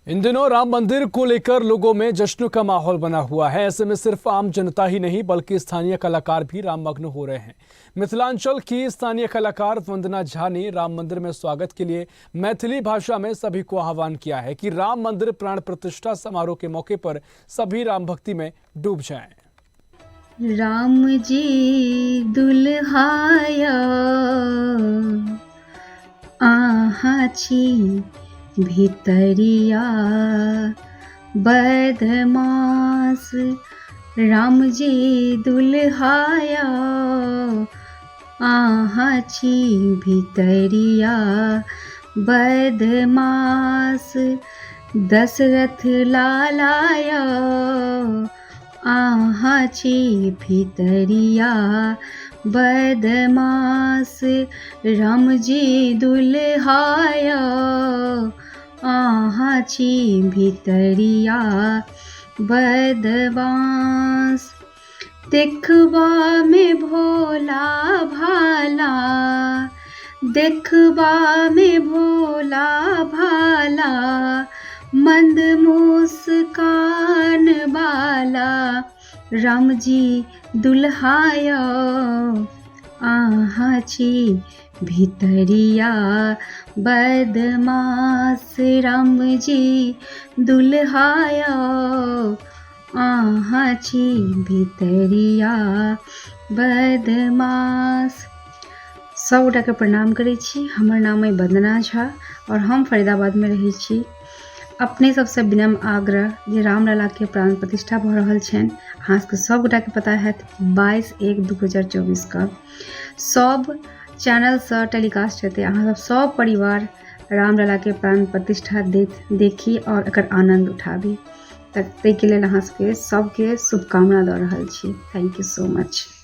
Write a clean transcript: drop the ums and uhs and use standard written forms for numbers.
इन दिनों राम मंदिर को लेकर लोगों में जश्न का माहौल बना हुआ है। ऐसे में सिर्फ आम जनता ही नहीं बल्कि स्थानीय कलाकार भी राममग्न हो रहे हैं। मिथिलांचल की स्थानीय कलाकार वंदना झा ने राम मंदिर में स्वागत के लिए मैथिली भाषा में सभी को आह्वान किया है कि राम मंदिर प्राण प्रतिष्ठा समारोह के मौके पर सभी राम भक्ति में डूब जाएं। राम जी दुल्हाया आहा छी भितरिया बदमाश। राम जी दुल्हाया आहा छी भितरिया बदमाश। दशरथ लालाया आहा छी भितरिया बदमाश। राम जी दुल्हाया आहा छी भितरिया बदमाश। देखबा में भोला भाला, देखबा में भोला भाला, मंद मुस्कान वाला। राम जी दुल्हाया आहा छी भितरिया बदमाश। राम जी दुल्हाया आहा छी भितरिया बदमाश। सब गोटा के प्रणाम करै छी। हमर नाम है वंदना झा और हम फरीदाबाद में रहै छी। अपने सबसे विनम्र आग्रह जे रामलला के प्राण प्रतिष्ठा भ रहल छनि, अहाँ सब गोटा के पता है 22/1/2024 का सब चैनल से टेलीकास्ट हेतै। अहाँ सब परिवार रामलला के प्राण प्रतिष्ठा देखी और एकर आनंद उठाबी। ताहि के लेल अहाँ सबके शुभकामना दऽ रहल छी। Thank you so much.